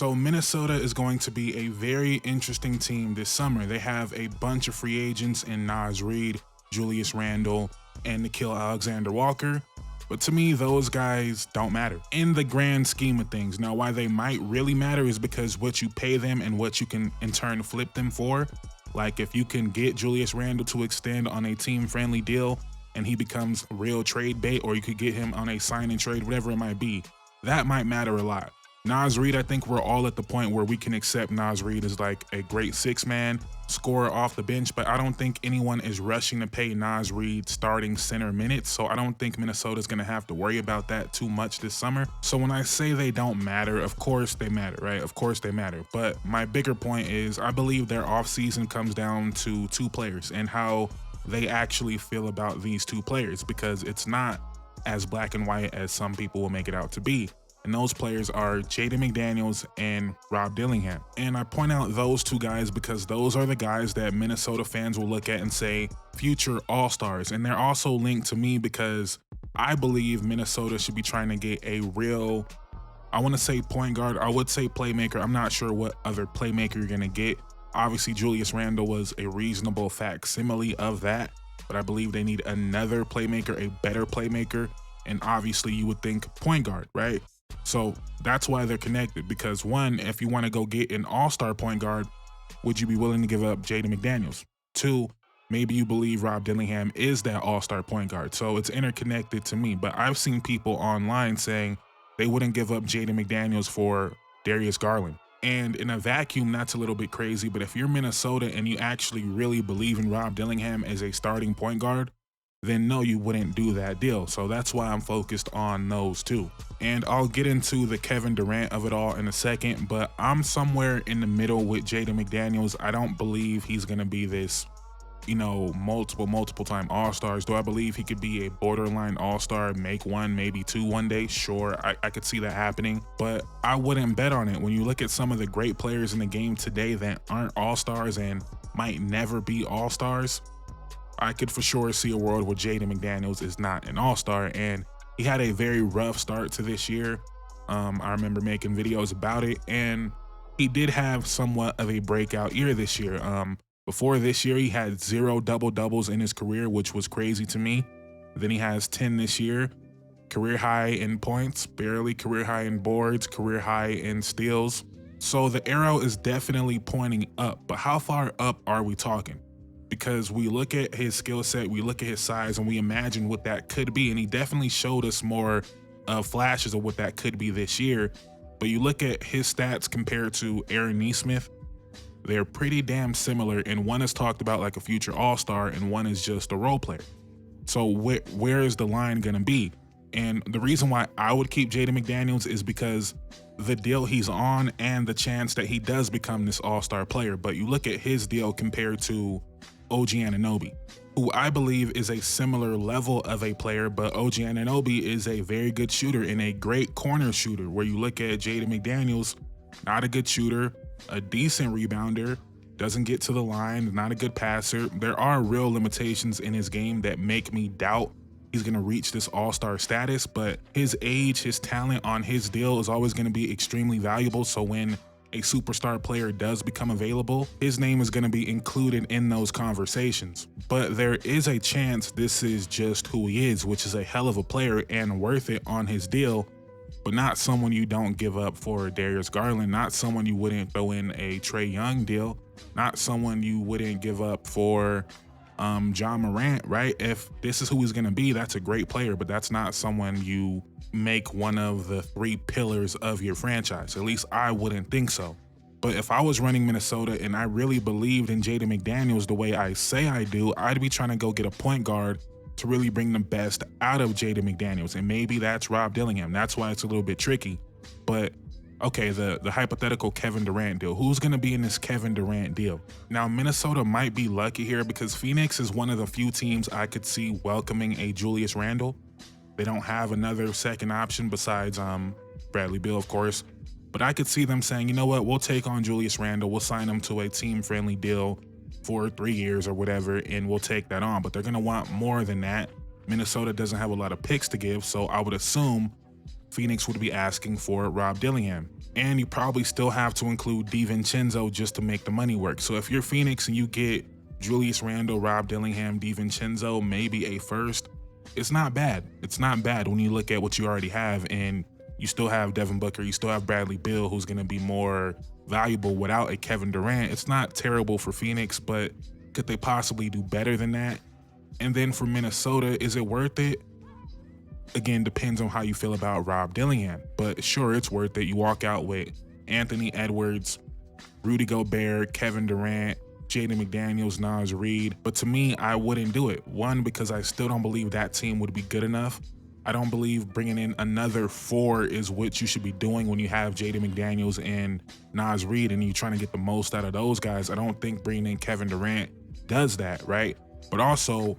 So Minnesota is going to be a very interesting team this summer. They have a bunch of free agents in Naz Reid, Julius Randle, and Nickeil Alexander-Walker. But to me, those guys don't matter in the grand scheme of things. Now, why they might really matter is because what you pay them and what you can in turn flip them for. Like if you can get Julius Randle to extend on a team-friendly deal and he becomes real trade bait, or you could get him on a sign and trade, whatever it might be, that might matter a lot. Naz Reid, I think we're all at the point where we can accept Naz Reid as like a great six-man scorer off the bench, but I don't think anyone is rushing to pay Naz Reid starting center minutes, so I don't think Minnesota's gonna have to worry about that too much this summer. So when I say they don't matter, of course they matter, right? Of course they matter, but my bigger point is I believe their offseason comes down to two players and how they actually feel about these two players, because it's not as black and white as some people will make it out to be. And those players are Jaden McDaniels and Rob Dillingham. And I point out those two guys because those are the guys that Minnesota fans will look at and say future all-stars. And they're also linked to me because I believe Minnesota should be trying to get a real, I want to say point guard, I would say playmaker. I'm not sure what other playmaker you're going to get. Obviously, Julius Randle was a reasonable facsimile of that, but I believe they need another playmaker, a better playmaker. And obviously you would think point guard, right? So that's why they're connected, because one, if you want to go get an all-star point guard, would you be willing to give up Jaden McDaniels? Two, maybe you believe Rob Dillingham is that all-star point guard. So it's interconnected to me, but I've seen people online saying they wouldn't give up Jaden McDaniels for Darius Garland. And in a vacuum, that's a little bit crazy, but if you're Minnesota and you actually really believe in Rob Dillingham as a starting point guard, then no, you wouldn't do that deal. So that's why I'm focused on those two. And I'll get into the Kevin Durant of it all in a second, but I'm somewhere in the middle with Jaden McDaniels. I don't believe he's gonna be this, you know, multiple time all-stars. Do I believe he could be a borderline all-star, make one, maybe two one day? Sure, I could see that happening, but I wouldn't bet on it. When you look at some of the great players in the game today that aren't all-stars and might never be all-stars, I could for sure see a world where Jaden McDaniels is not an all-star, and he had a very rough start to this year. I remember making videos about it, and he did have somewhat of a breakout year this year. Before this year, he had 0 double-doubles in his career, which was crazy to me. Then he has 10 this year, career high in points, barely career high in boards, career high in steals. So the arrow is definitely pointing up, but how far up are we talking? Because we look at his skill set, we look at his size, and we imagine what that could be. And he definitely showed us more flashes of what that could be this year. But you look at his stats compared to Aaron Nesmith, they're pretty damn similar. And one is talked about like a future all-star, and one is just a role player. So where is the line going to be? And the reason why I would keep Jaden McDaniels is because the deal he's on and the chance that he does become this all-star player. But you look at his deal compared to OG Anunoby, who I believe is a similar level of a player, but OG Anunoby is a very good shooter and a great corner shooter, where you look at Jaden McDaniels, not a good shooter, a decent rebounder, doesn't get to the line, not a good passer. There are real limitations in his game that make me doubt he's going to reach this all-star status, but his age, his talent on his deal is always going to be extremely valuable. So when a superstar player does become available, his name is going to be included in those conversations. But there is a chance this is just who he is, which is a hell of a player and worth it on his deal, but not someone you don't give up for Darius Garland, not someone you wouldn't throw in a Trae Young deal, not someone you wouldn't give up for John Morant, right? If this is who he's going to be, that's a great player, but that's not someone you make one of the 3 pillars of your franchise. At least I wouldn't think so. But if I was running Minnesota and I really believed in Jaden McDaniels the way I say I do, I'd be trying to go get a point guard to really bring the best out of Jaden McDaniels. And maybe that's Rob Dillingham. That's why it's a little bit tricky. But okay, the hypothetical Kevin Durant deal. Who's going to be in this Kevin Durant deal? Now, Minnesota might be lucky here because Phoenix is one of the few teams I could see welcoming a Julius Randle. They don't have another second option besides Bradley Beal, of course. But I could see them saying, you know what, we'll take on Julius Randle. We'll sign him to a team-friendly deal for 3 years or whatever, and we'll take that on. But they're going to want more than that. Minnesota doesn't have a lot of picks to give, so I would assume Phoenix would be asking for Rob Dillingham. And you probably still have to include DiVincenzo just to make the money work. So if you're Phoenix and you get Julius Randle, Rob Dillingham, DiVincenzo, maybe a first, it's not bad. It's not bad when you look at what you already have, and you still have Devin Booker, you still have Bradley Beal, who's going to be more valuable without a Kevin Durant. It's not terrible for Phoenix, but could they possibly do better than that? And then for Minnesota, is it worth it? Again, depends on how you feel about Rob Dillingham, but sure, it's worth it. You walk out with Anthony Edwards, Rudy Gobert, Kevin Durant, Jaden McDaniels, Naz Reid. But to me, I wouldn't do it. One, because I still don't believe that team would be good enough. I don't believe bringing in another 4 is what you should be doing when you have Jaden McDaniels and Naz Reid and you're trying to get the most out of those guys. I don't think bringing in Kevin Durant does that, right? But also,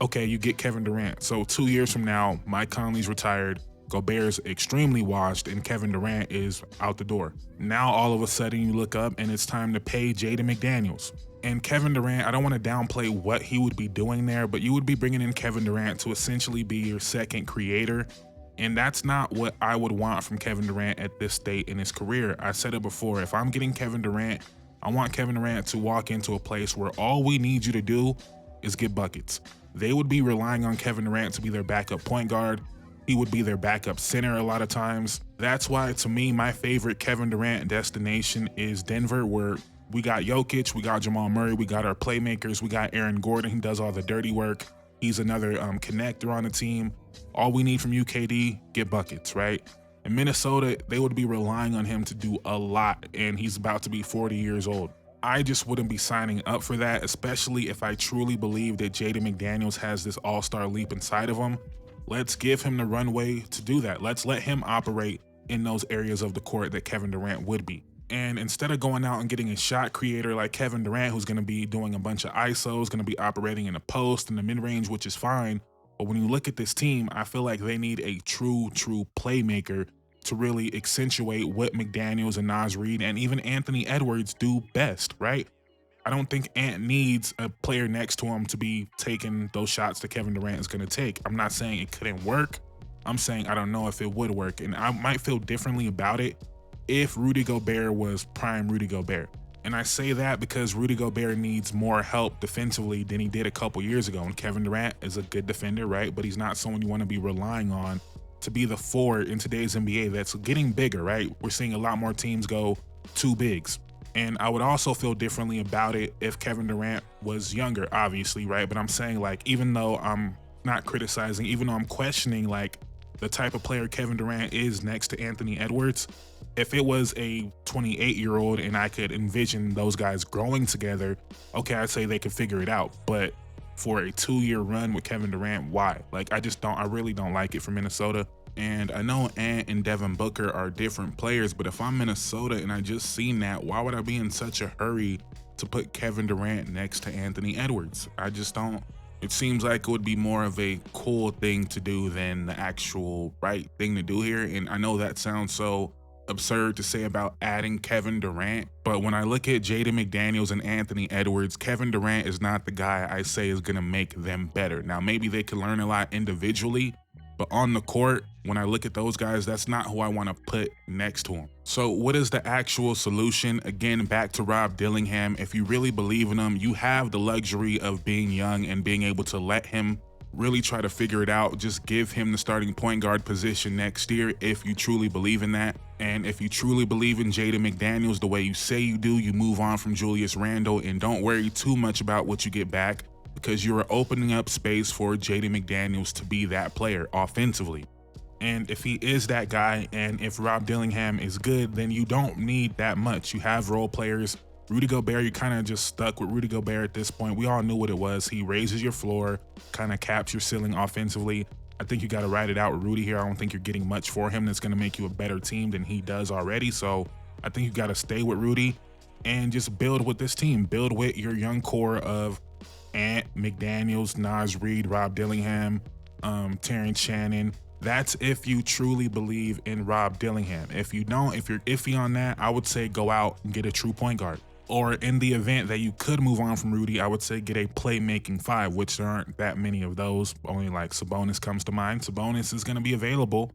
okay, you get Kevin Durant. So 2 years from now, Mike Conley's retired, Gobert's extremely washed, and Kevin Durant is out the door. Now all of a sudden you look up and it's time to pay Jaden McDaniels. And Kevin Durant, I don't want to downplay what he would be doing there, but you would be bringing in Kevin Durant to essentially be your second creator. And that's not what I would want from Kevin Durant at this state in his career. I said it before, if I'm getting Kevin Durant, I want Kevin Durant to walk into a place where all we need you to do is get buckets. They would be relying on Kevin Durant to be their backup point guard. He would be their backup center a lot of times. That's why, to me, my favorite Kevin Durant destination is Denver, where we got Jokic, we got Jamal Murray, we got our playmakers, we got Aaron Gordon, who does all the dirty work. He's another connector on the team. All we need from UKD, get buckets, right? In Minnesota, they would be relying on him to do a lot, and he's about to be 40 years old. I just wouldn't be signing up for that, especially if I truly believe that Jaden McDaniels has this all-star leap inside of him. Let's give him the runway to do that. Let's let him operate in those areas of the court that Kevin Durant would be. And instead of going out and getting a shot creator like Kevin Durant, who's going to be doing a bunch of ISOs, going to be operating in the post and the mid-range, which is fine. But when you look at this team, I feel like they need a true playmaker to really accentuate what McDaniels and Naz Reid and even Anthony Edwards do best, right? I don't think Ant needs a player next to him to be taking those shots that Kevin Durant is going to take. I'm not saying it couldn't work. I'm saying I don't know if it would work. And I might feel differently about it if Rudy Gobert was prime Rudy Gobert. And I say that because Rudy Gobert needs more help defensively than he did a couple years ago. And Kevin Durant is a good defender, right? But he's not someone you want to be relying on to be the 4 in today's NBA that's getting bigger, right? We're seeing a lot more teams go 2 bigs. And I would also feel differently about it if Kevin Durant was younger, obviously, right? But I'm saying, like, even though I'm not criticizing, even though I'm questioning, like, the type of player Kevin Durant is next to Anthony Edwards, if it was a 28-year-old and I could envision those guys growing together, okay, I'd say they could figure it out. But for a 2-year run with Kevin Durant, why? Like, I really don't like it for Minnesota. And I know Ant and Devin Booker are different players, but if I'm Minnesota and I just seen that, why would I be in such a hurry to put Kevin Durant next to Anthony Edwards? I just don't. It seems like it would be more of a cool thing to do than the actual right thing to do here. And I know that sounds so absurd to say about adding Kevin Durant, but when I look at Jaden McDaniels and Anthony Edwards, Kevin Durant is not the guy I say is going to make them better. Now, maybe they could learn a lot individually, but on the court, when I look at those guys, that's not who I want to put next to him. So what is the actual solution? Again, back to Rob Dillingham. If you really believe in him, you have the luxury of being young and being able to let him really try to figure it out. Just give him the starting point guard position next year if you truly believe in that. And if you truly believe in Jaden McDaniels the way you say you do, you move on from Julius Randle and don't worry too much about what you get back, because you are opening up space for Jaden McDaniels to be that player offensively. And if he is that guy, and if Rob Dillingham is good, then you don't need that much. You have role players. Rudy Gobert, you're kind of just stuck with Rudy Gobert at this point. We all knew what it was. He raises your floor, kind of caps your ceiling offensively. I think you got to ride it out with Rudy here. I don't think you're getting much for him that's going to make you a better team than he does already. So I think you got to stay with Rudy and just build with this team. Build with your young core of Ant, McDaniels, Naz Reid, Rob Dillingham, Terrence Shannon. That's if you truly believe in Rob Dillingham. If you don't, if you're iffy on that, I would say go out and get a true point guard. Or in the event that you could move on from Rudy, I would say get a playmaking 5, which there aren't that many of those. Only like Sabonis comes to mind. Sabonis is going to be available,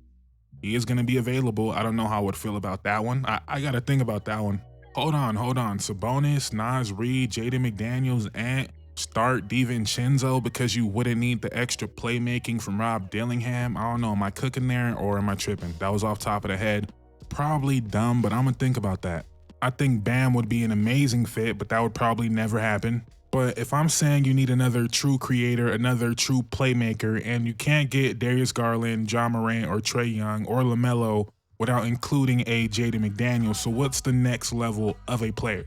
He is going to be available. I don't know how I would feel about that one. I got to think about that one. Hold on. Sabonis, Naz Reid, Jaden McDaniels, and start DiVincenzo because you wouldn't need the extra playmaking from Rob Dillingham. I don't know. Am I cooking there or am I tripping? That was off top of the head. Probably dumb, but I'm going to think about that. I think Bam would be an amazing fit, but that would probably never happen. But if I'm saying you need another true creator, another true playmaker, and you can't get Darius Garland, Ja Morant, or Trae Young, or LaMelo without including a Jaden McDaniels, so what's the next level of a player?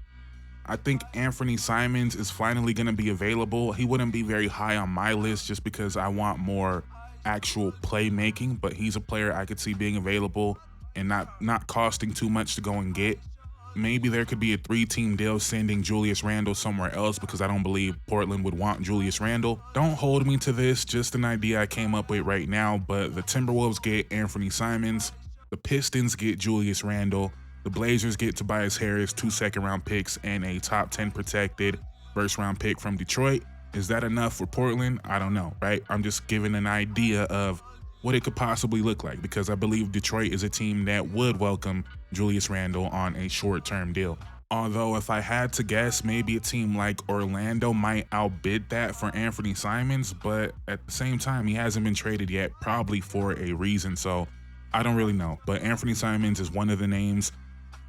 I think Anthony Simons is finally going to be available. He wouldn't be very high on my list just because I want more actual playmaking, but he's a player I could see being available and not costing too much to go and get. Maybe there could be a 3-team deal sending Julius Randle somewhere else because I don't believe Portland would want Julius Randle. Don't hold me to this, just an idea I came up with right now, but the Timberwolves get Anthony Simons, the Pistons get Julius Randle, the Blazers get Tobias Harris, 2 second-round picks, and a top 10 protected first-round pick from Detroit. Is that enough for Portland? I don't know, right? I'm just giving an idea of what it could possibly look like because I believe Detroit is a team that would welcome Julius Randle on a short-term deal. Although if I had to guess, maybe a team like Orlando might outbid that for Anthony Simons, but at the same time, he hasn't been traded yet, probably for a reason, so I don't really know. But Anthony Simons is one of the names.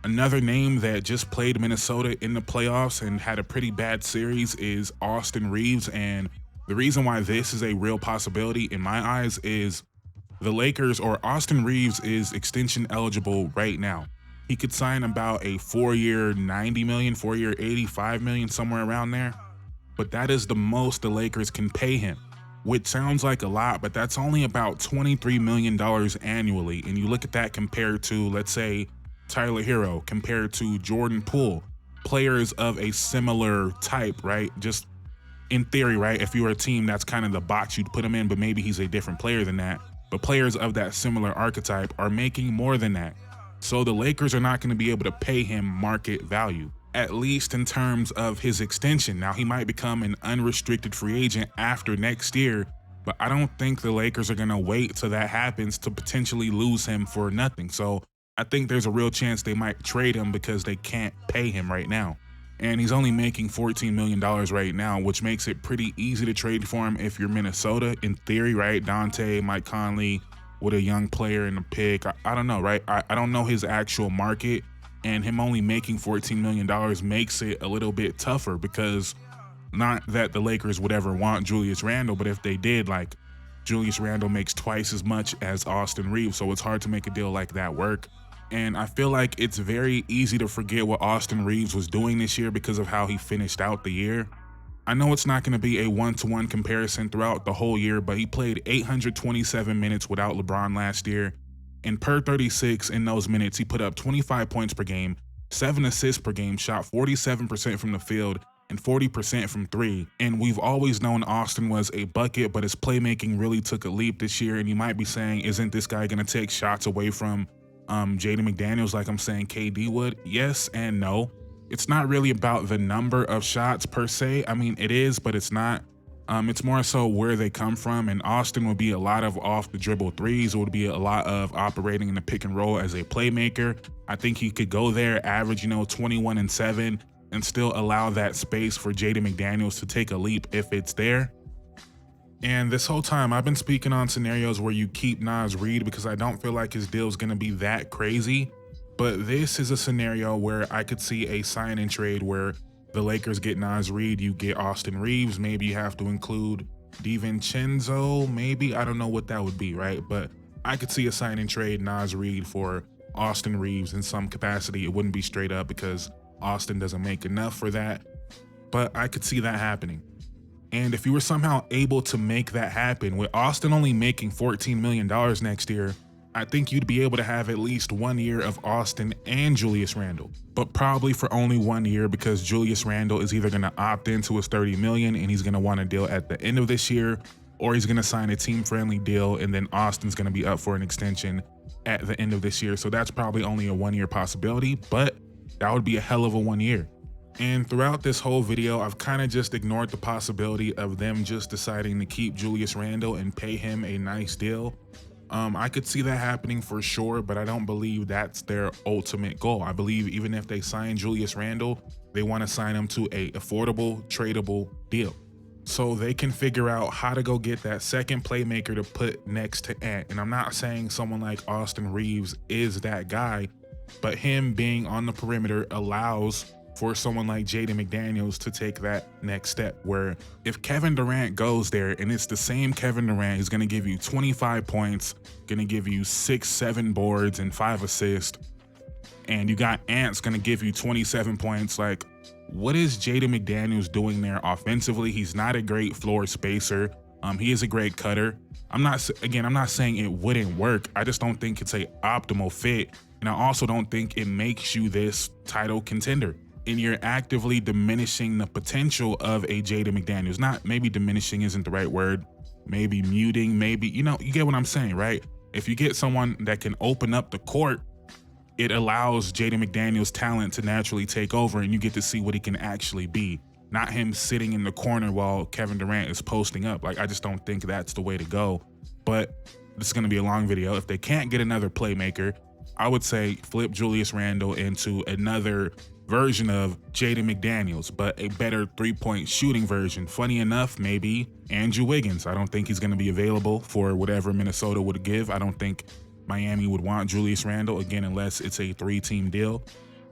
Another name that just played Minnesota in the playoffs and had a pretty bad series is Austin Reaves, and the reason why this is a real possibility in my eyes is the Lakers, or Austin Reaves, is extension eligible right now. He could sign about a 4-year $90 million, 4-year $85 million, somewhere around there. But that is the most the Lakers can pay him, which sounds like a lot, but that's only about $23 million annually. And you look at that compared to, let's say, Tyler Hero, compared to Jordan Poole, players of a similar type, right? Just in theory, right? If you were a team, that's kind of the box you'd put him in, but maybe he's a different player than that. But players of that similar archetype are making more than that. So the Lakers are not going to be able to pay him market value, at least in terms of his extension. Now, he might become an unrestricted free agent after next year, but I don't think the Lakers are going to wait till that happens to potentially lose him for nothing. So I think there's a real chance they might trade him because they can't pay him right now. And he's only making $14 million right now, which makes it pretty easy to trade for him if you're Minnesota, in theory, right? Dante, Mike Conley, with a young player in the pick. I don't know, right? I don't know his actual market, and him only making $14 million makes it a little bit tougher because not that the Lakers would ever want Julius Randle, but if they did, like, Julius Randle makes twice as much as Austin Reaves, so it's hard to make a deal like that work. And I feel like it's very easy to forget what Austin Reaves was doing this year because of how he finished out the year. I know it's not going to be a one-to-one comparison throughout the whole year, but he played 827 minutes without LeBron last year. And per 36 in those minutes, he put up 25 points per game, 7 assists per game, shot 47% from the field, and 40% from 3. And we've always known Austin was a bucket, but his playmaking really took a leap this year. And you might be saying, isn't this guy going to take shots away from Jaden McDaniels like I'm saying KD would? Yes and no. It's not really about the number of shots per se. I mean, it is, but it's not. It's more so where they come from, and Austin would be a lot of off the dribble threes. It would be a lot of operating in the pick and roll as a playmaker. I think he could go there, average, 21 and 7, and still allow that space for Jaden McDaniels to take a leap if it's there. And this whole time, I've been speaking on scenarios where you keep Naz Reid because I don't feel like his deal is going to be that crazy. But this is a scenario where I could see a sign and trade where the Lakers get Naz Reid, you get Austin Reaves. Maybe you have to include DiVincenzo, maybe. I don't know what that would be, right? But I could see a sign and trade Naz Reid for Austin Reaves in some capacity. It wouldn't be straight up because Austin doesn't make enough for that. But I could see that happening. And if you were somehow able to make that happen, with Austin only making $14 million next year, I think you'd be able to have at least 1 year of Austin and Julius Randle, but probably for only 1 year because Julius Randle is either going to opt into his $30 million and he's going to want a deal at the end of this year, or he's going to sign a team-friendly deal and then Austin's going to be up for an extension at the end of this year. So that's probably only a 1 year possibility, but that would be a hell of a 1 year. And throughout this whole video, I've kind of just ignored the possibility of them just deciding to keep Julius Randle and pay him a nice deal. I could see that happening for sure, but I don't believe that's their ultimate goal. I believe even if they sign Julius Randle, they want to sign him to a affordable, tradable deal, so they can figure out how to go get that second playmaker to put next to Ant. And I'm not saying someone like Austin Reaves is that guy, but him being on the perimeter allows for someone like Jaden McDaniels to take that next step, where if Kevin Durant goes there and it's the same Kevin Durant who's going to give you 25 points, going to give you 6-7 boards and 5 assists, and you got Ant's going to give you 27 points, like, what is Jaden McDaniels doing there offensively? He's not a great floor spacer. He is a great cutter. I'm not saying it wouldn't work. I just don't think it's a optimal fit. And I also don't think it makes you this title contender. And you're actively diminishing the potential of a Jaden McDaniels. Not, maybe diminishing isn't the right word. Maybe muting, maybe, you get what I'm saying, right? If you get someone that can open up the court, it allows Jaden McDaniels' talent to naturally take over, and you get to see what he can actually be. Not him sitting in the corner while Kevin Durant is posting up. Like, I just don't think that's the way to go. But this is going to be a long video. If they can't get another playmaker, I would say flip Julius Randle into another version of Jaden McDaniels, but a better three-point shooting version. Funny enough, maybe Andrew Wiggins. I don't think he's going to be available for whatever Minnesota would give. I don't think Miami would want Julius Randle, again, unless it's a 3-team deal.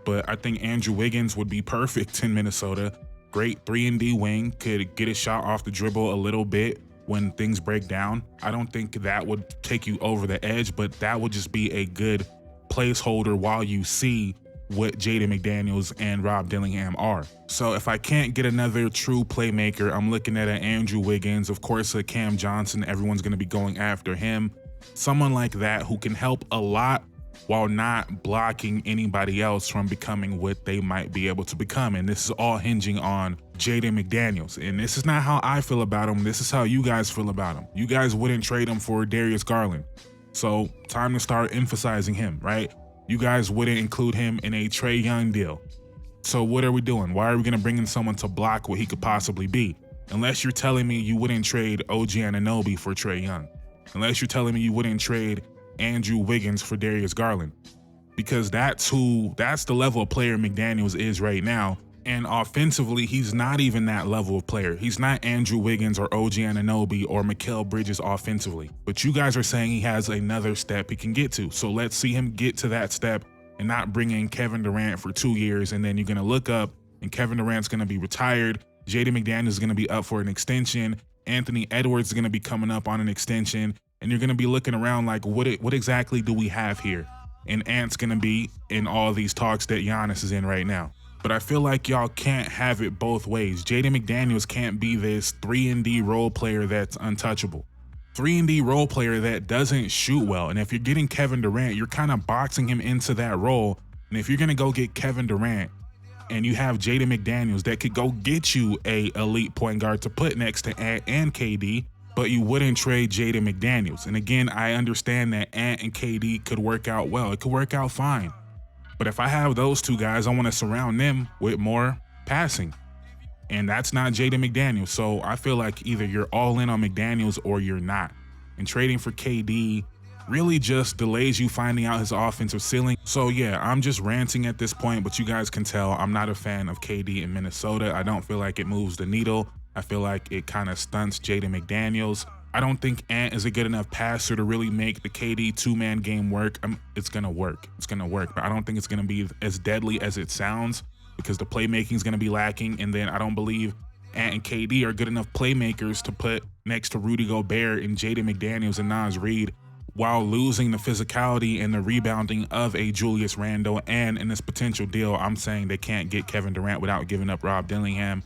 But I think Andrew Wiggins would be perfect in Minnesota. Great 3-and-D wing, could get a shot off the dribble a little bit when things break down. I don't think that would take you over the edge, but that would just be a good placeholder while you see what Jaden McDaniels and Rob Dillingham are. So if I can't get another true playmaker, I'm looking at an Andrew Wiggins, of course a Cam Johnson, everyone's going to be going after him. Someone like that who can help a lot while not blocking anybody else from becoming what they might be able to become. And this is all hinging on Jaden McDaniels. And this is not how I feel about him. This is how you guys feel about him. You guys wouldn't trade him for Darius Garland. So time to start emphasizing him, right? You guys wouldn't include him in a Trae Young deal. So what are we doing? Why are we going to bring in someone to block what he could possibly be? Unless you're telling me you wouldn't trade OG Anunoby for Trae Young. Unless you're telling me you wouldn't trade Andrew Wiggins for Darius Garland. Because that's the level of player McDaniels is right now. And offensively, he's not even that level of player. He's not Andrew Wiggins or OG Anunoby or Mikal Bridges offensively. But you guys are saying he has another step he can get to. So let's see him get to that step and not bring in Kevin Durant for 2 years. And then you're going to look up and Kevin Durant's going to be retired. Jaden McDaniels is going to be up for an extension. Anthony Edwards is going to be coming up on an extension. And you're going to be looking around like, what exactly do we have here? And Ant's going to be in all these talks that Giannis is in right now. But I feel like y'all can't have it both ways. Jaden McDaniels can't be this 3-and-D role player that's untouchable. 3-and-D role player that doesn't shoot well. And if you're getting Kevin Durant, you're kind of boxing him into that role. And if you're going to go get Kevin Durant and you have Jaden McDaniels that could go get you a elite point guard to put next to Ant and KD, but you wouldn't trade Jaden McDaniels. And again, I understand that Ant and KD could work out well. It could work out fine. But if I have those two guys, I want to surround them with more passing. And that's not Jaden McDaniels. So I feel like either you're all in on McDaniels or you're not. And trading for KD really just delays you finding out his offensive ceiling. So yeah, I'm just ranting at this point, but you guys can tell I'm not a fan of KD in Minnesota. I don't feel like it moves the needle. I feel like it kind of stunts Jaden McDaniels. I don't think Ant is a good enough passer to really make the KD two-man game work. It's going to work. It's going to work. But I don't think it's going to be as deadly as it sounds because the playmaking is going to be lacking. And then I don't believe Ant and KD are good enough playmakers to put next to Rudy Gobert and Jaden McDaniels and Naz Reid while losing the physicality and the rebounding of a Julius Randle. And in this potential deal, I'm saying they can't get Kevin Durant without giving up Rob Dillingham.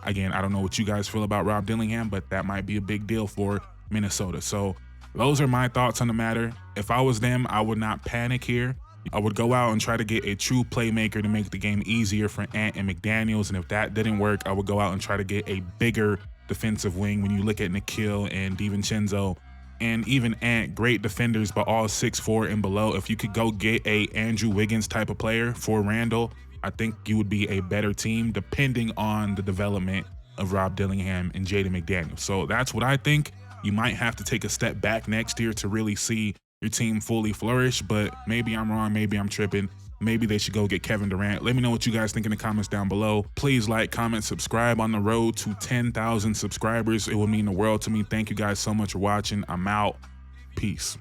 Again, I don't know what you guys feel about Rob Dillingham, but that might be a big deal for Minnesota. So those are my thoughts on the matter. If I was them, I would not panic here. I would go out and try to get a true playmaker to make the game easier for Ant and McDaniels. And if that didn't work, I would go out and try to get a bigger defensive wing. When you look at Nikhil and DiVincenzo and even Ant, great defenders, but all 6'4" and below. If you could go get a Andrew Wiggins type of player for Randle, I think you would be a better team depending on the development of Rob Dillingham and Jaden McDaniels. So that's what I think. You might have to take a step back next year to really see your team fully flourish, but maybe I'm wrong, maybe I'm tripping. Maybe they should go get Kevin Durant. Let me know what you guys think in the comments down below. Please like, comment, subscribe. On the road to 10,000 subscribers. It would mean the world to me. Thank you guys so much for watching. I'm out. Peace.